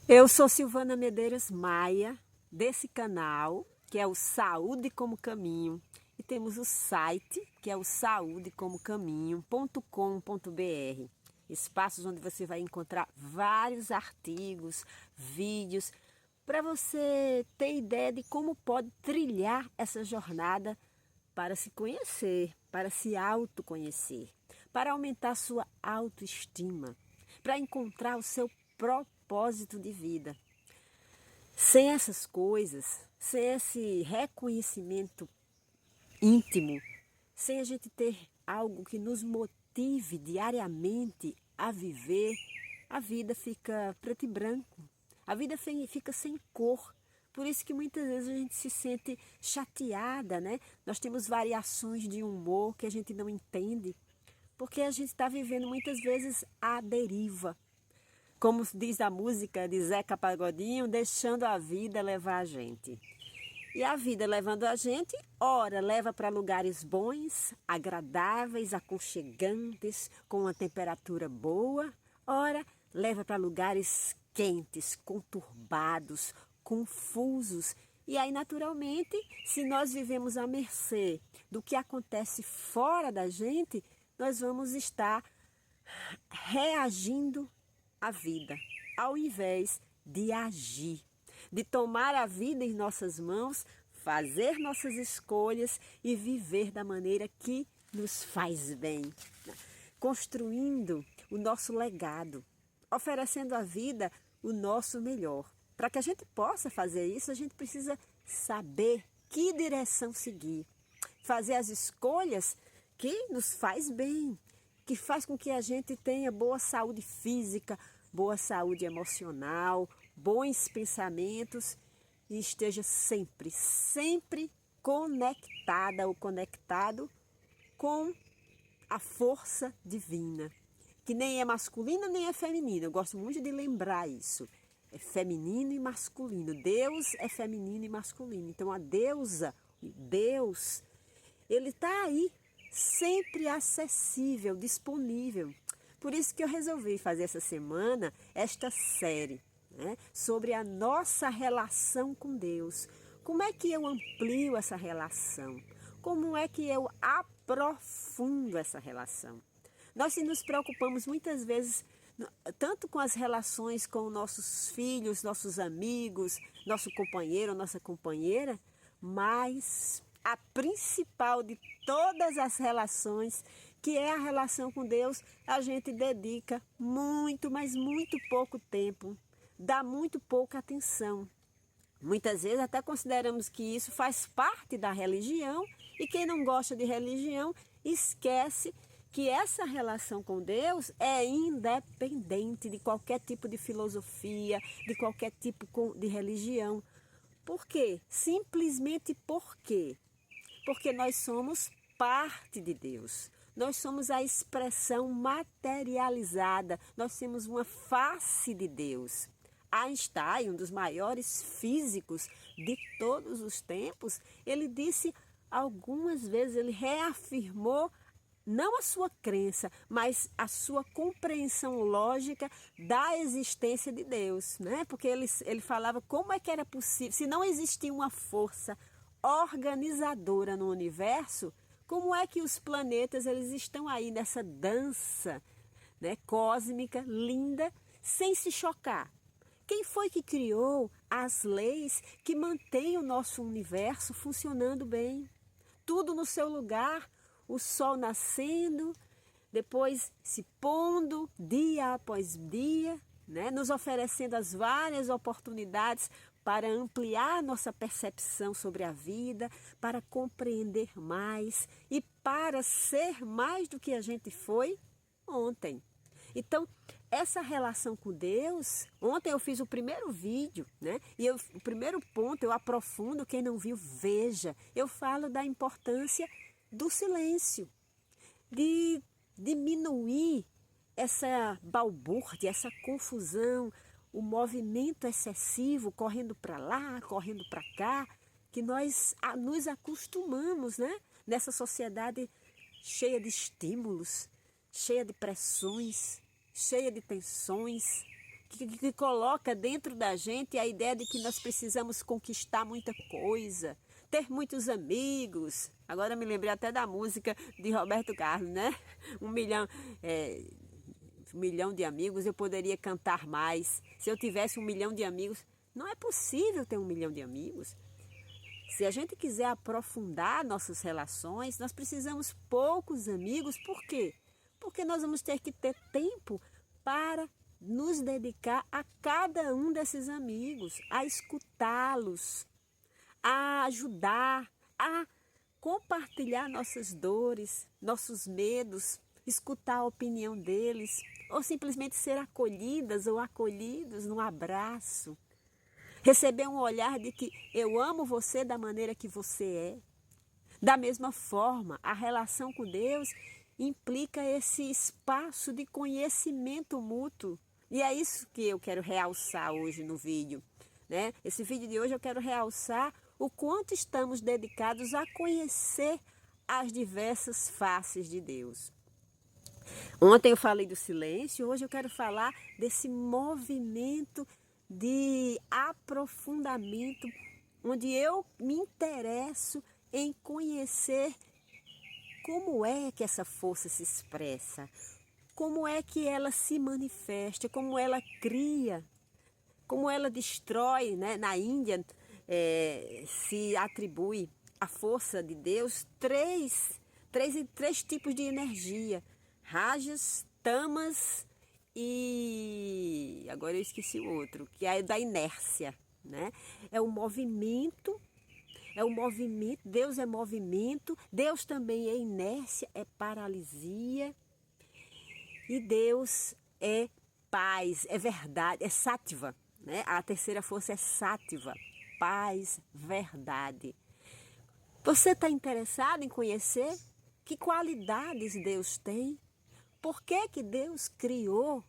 Eu sou Silvana Medeiros Maia, desse canal, que é o Saúde como Caminho, e temos o site, que é o saudecomocaminho.com.br, espaços onde você vai encontrar vários artigos, vídeos, para você ter ideia de como pode trilhar essa jornada para se conhecer, para se autoconhecer, para aumentar sua autoestima, para encontrar o seu propósito de vida. Sem essas coisas, sem esse reconhecimento íntimo, sem a gente ter algo que nos motive diariamente a viver, a vida fica preto e branco, a vida fica sem cor. Por isso que muitas vezes a gente se sente chateada, né? Nós temos variações de humor que a gente não entende, porque a gente está vivendo muitas vezes à deriva. Como diz a música de Zeca Pagodinho, deixando a vida levar a gente. E a vida levando a gente, ora, leva para lugares bons, agradáveis, aconchegantes, com uma temperatura boa, ora, leva para lugares quentes, conturbados, confusos. E aí, naturalmente, se nós vivemos à mercê do que acontece fora da gente, nós vamos estar reagindo à vida, ao invés de agir, de tomar a vida em nossas mãos, fazer nossas escolhas e viver da maneira que nos faz bem, construindo o nosso legado, oferecendo à vida o nosso melhor. Para que a gente possa fazer isso, a gente precisa saber que direção seguir, fazer as escolhas que nos faz bem, que faz com que a gente tenha boa saúde física, boa saúde emocional, bons pensamentos e esteja sempre, sempre conectada ou conectado com a força divina, que nem é masculina nem é feminina. Eu gosto muito de lembrar isso. É feminino e masculino. Deus é feminino e masculino. Então a deusa, Deus, ele está aí, sempre acessível, disponível. Por isso que eu resolvi fazer essa semana esta série, né, sobre a nossa relação com Deus. Como é que eu amplio essa relação? Como é que eu aprofundo essa relação? Nós nos preocupamos muitas vezes tanto com as relações com nossos filhos, nossos amigos, nosso companheiro, nossa companheira, mas a principal de todas as relações, que é a relação com Deus, a gente dedica muito, mas muito pouco tempo, dá muito pouca atenção. Muitas vezes até consideramos que isso faz parte da religião e quem não gosta de religião esquece que essa relação com Deus é independente de qualquer tipo de filosofia, de qualquer tipo de religião. Por quê? Simplesmente por quê? Porque nós somos parte de Deus. Nós somos a expressão materializada. Nós temos uma face de Deus. Einstein, um dos maiores físicos de todos os tempos, ele disse algumas vezes, ele reafirmou não a sua crença, mas a sua compreensão lógica da existência de Deus, né? Porque ele falava como é que era possível, se não existia uma força organizadora no universo, como é que os planetas eles estão aí nessa dança, né, cósmica, linda, sem se chocar? Quem foi que criou as leis que mantêm o nosso universo funcionando bem? Tudo no seu lugar, o sol nascendo, depois se pondo dia após dia, né? Nos oferecendo as várias oportunidades para ampliar nossa percepção sobre a vida, para compreender mais e para ser mais do que a gente foi ontem. Então, essa relação com Deus, ontem eu fiz o primeiro vídeo, né? E o primeiro ponto eu aprofundo, quem não viu, veja. Eu falo da importância do silêncio, de diminuir essa balbúrdia, essa confusão, o movimento excessivo, correndo para lá, correndo para cá, que nós nos acostumamos, né? Nessa sociedade cheia de estímulos, cheia de pressões, cheia de tensões, que coloca dentro da gente a ideia de que nós precisamos conquistar muita coisa, ter muitos amigos. Agora me lembrei até da música de Roberto Carlos, né? 1 milhão, 1 milhão de amigos, eu poderia cantar mais. Se eu tivesse 1 milhão de amigos, não é possível ter 1 milhão de amigos. Se a gente quiser aprofundar nossas relações, nós precisamos poucos amigos. Por quê? Porque nós vamos ter que ter tempo para nos dedicar a cada um desses amigos, a escutá-los, a ajudar, a compartilhar nossas dores, nossos medos, escutar a opinião deles, ou simplesmente ser acolhidas ou acolhidos num abraço. Receber um olhar de que eu amo você da maneira que você é. Da mesma forma, a relação com Deus implica esse espaço de conhecimento mútuo. E é isso que eu quero realçar hoje no vídeo, né? Esse vídeo de hoje eu quero realçar o quanto estamos dedicados a conhecer as diversas faces de Deus. Ontem eu falei do silêncio, hoje eu quero falar desse movimento de aprofundamento, onde eu me interesso em conhecer como é que essa força se expressa, como é que ela se manifesta, como ela cria, como ela destrói, né? Na Índia se atribui à força de Deus três tipos de energia: rajas, tamas e agora eu esqueci o outro, que é da inércia, né? É o movimento, Deus é movimento, Deus também é inércia, é paralisia, e Deus é paz, é verdade, é sátiva, né? A terceira força é sátiva, paz, verdade. Você está interessado em conhecer que qualidades Deus tem? Por que Deus criou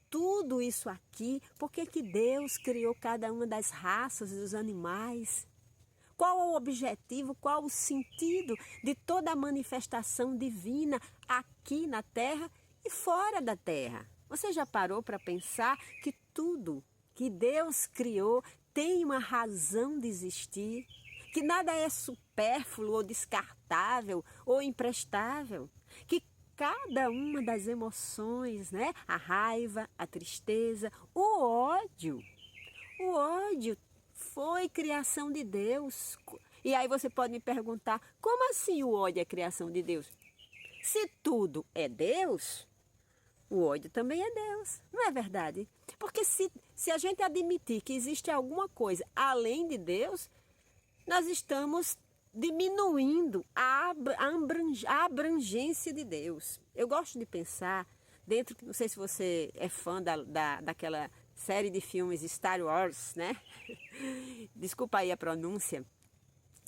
tudo isso aqui? Por que Deus criou cada uma das raças dos animais? Qual é o objetivo, qual o sentido de toda a manifestação divina aqui na Terra e fora da Terra? Você já parou para pensar que tudo que Deus criou tem uma razão de existir? Que nada é supérfluo ou descartável ou imprestável? Que cada uma das emoções, né? A raiva, a tristeza, o ódio foi criação de Deus. E aí você pode me perguntar, como assim o ódio é criação de Deus? Se tudo é Deus, o ódio também é Deus, não é verdade? Porque se a gente admitir que existe alguma coisa além de Deus, nós estamos diminuindo a abrangência de Deus. Eu gosto de pensar dentro, não sei se você é fã daquela série de filmes Star Wars, né? Desculpa aí a pronúncia,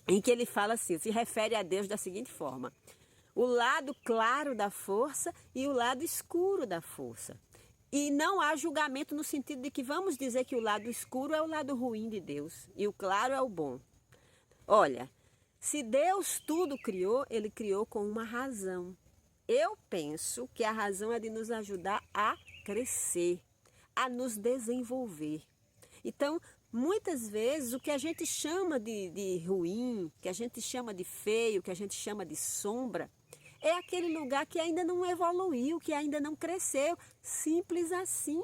em que ele fala assim, se refere a Deus da seguinte forma: o lado claro da força e o lado escuro da força. E não há julgamento no sentido de que vamos dizer que o lado escuro é o lado ruim de Deus e o claro é o bom. Olha, se Deus tudo criou, Ele criou com uma razão. Eu penso que a razão é de nos ajudar a crescer, a nos desenvolver. Então, muitas vezes, o que a gente chama de ruim, que a gente chama de feio, que a gente chama de sombra, é aquele lugar que ainda não evoluiu, que ainda não cresceu. Simples assim.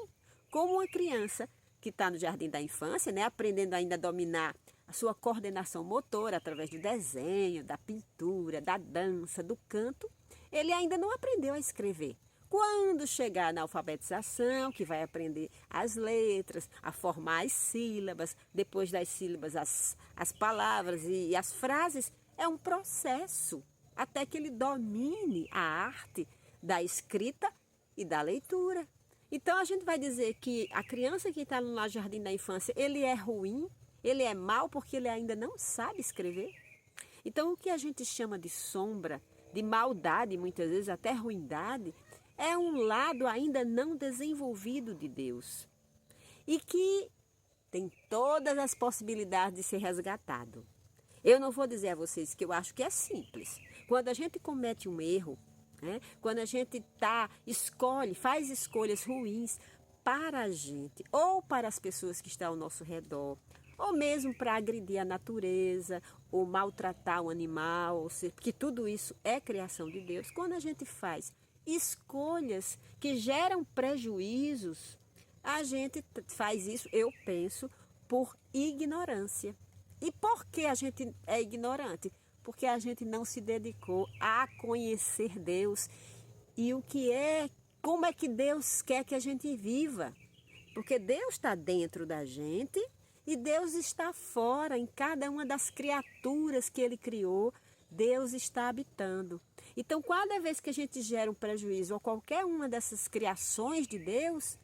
Como uma criança que está no jardim da infância, né, aprendendo ainda a dominar a sua coordenação motora através do desenho, da pintura, da dança, do canto, ele ainda não aprendeu a escrever. Quando chegar na alfabetização, que vai aprender as letras, a formar as sílabas, depois das sílabas as palavras e as frases, é um processo até que ele domine a arte da escrita e da leitura. Então a gente vai dizer que a criança que está no jardim da infância, ele é ruim, ele é mau porque ele ainda não sabe escrever. Então o que a gente chama de sombra, de maldade, muitas vezes até ruindade, é um lado ainda não desenvolvido de Deus e que tem todas as possibilidades de ser resgatado. Eu não vou dizer a vocês que eu acho que é simples. Quando a gente comete um erro, né, quando a gente faz escolhas ruins, para a gente, ou para as pessoas que estão ao nosso redor, ou mesmo para agredir a natureza, ou maltratar o animal, ou seja, porque tudo isso é criação de Deus. Quando a gente faz escolhas que geram prejuízos, a gente faz isso, eu penso, por ignorância. E por que a gente é ignorante? Porque a gente não se dedicou a conhecer Deus e como é que Deus quer que a gente viva. Porque Deus está dentro da gente e Deus está fora, em cada uma das criaturas que Ele criou, Deus está habitando. Então, cada vez que a gente gera um prejuízo a qualquer uma dessas criações de Deus,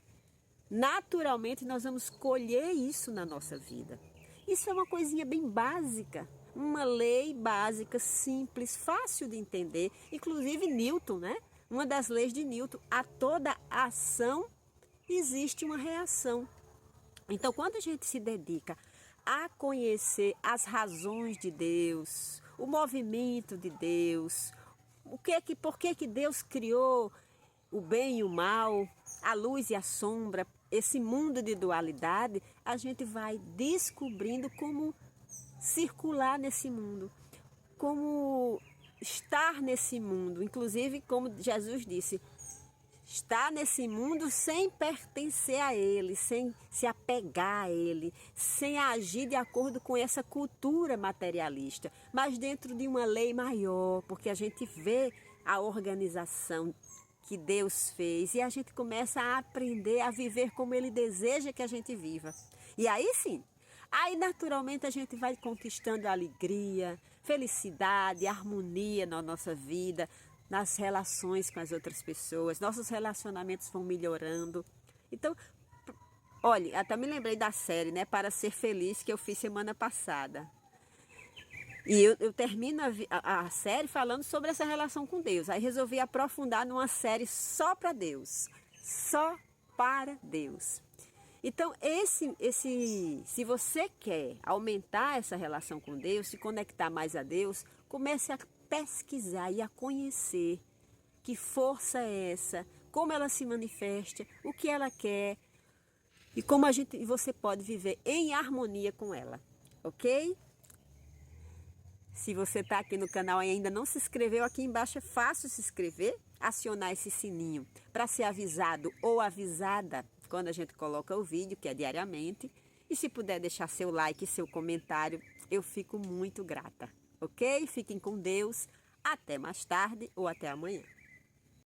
naturalmente nós vamos colher isso na nossa vida. Isso é uma coisinha bem básica, uma lei básica, simples, fácil de entender. Inclusive Newton, né? Uma das leis de Newton, a toda ação existe uma reação. Então, quando a gente se dedica a conhecer as razões de Deus, o movimento de Deus, por que Deus criou o bem e o mal, a luz e a sombra, esse mundo de dualidade, a gente vai descobrindo como circular nesse mundo, como estar nesse mundo. Inclusive, como Jesus disse, estar nesse mundo sem pertencer a ele, sem se apegar a ele, sem agir de acordo com essa cultura materialista, mas dentro de uma lei maior, porque a gente vê a organização que Deus fez e a gente começa a aprender a viver como Ele deseja que a gente viva. E aí sim, aí naturalmente a gente vai conquistando alegria, felicidade, harmonia na nossa vida, nas relações com as outras pessoas, nossos relacionamentos vão melhorando. Então, olha, até me lembrei da série, né, Para Ser Feliz, que eu fiz semana passada. E eu termino a série falando sobre essa relação com Deus. Aí resolvi aprofundar numa série só para Deus. Só para Deus. Então, se você quer aumentar essa relação com Deus, se conectar mais a Deus, comece a pesquisar e a conhecer que força é essa, como ela se manifesta, o que ela quer e como você pode viver em harmonia com ela, ok? Se você está aqui no canal e ainda não se inscreveu, aqui embaixo é fácil se inscrever, acionar esse sininho para ser avisado ou avisada quando a gente coloca o vídeo, que é diariamente. E se puder deixar seu like e seu comentário, eu fico muito grata, ok? Fiquem com Deus, até mais tarde ou até amanhã.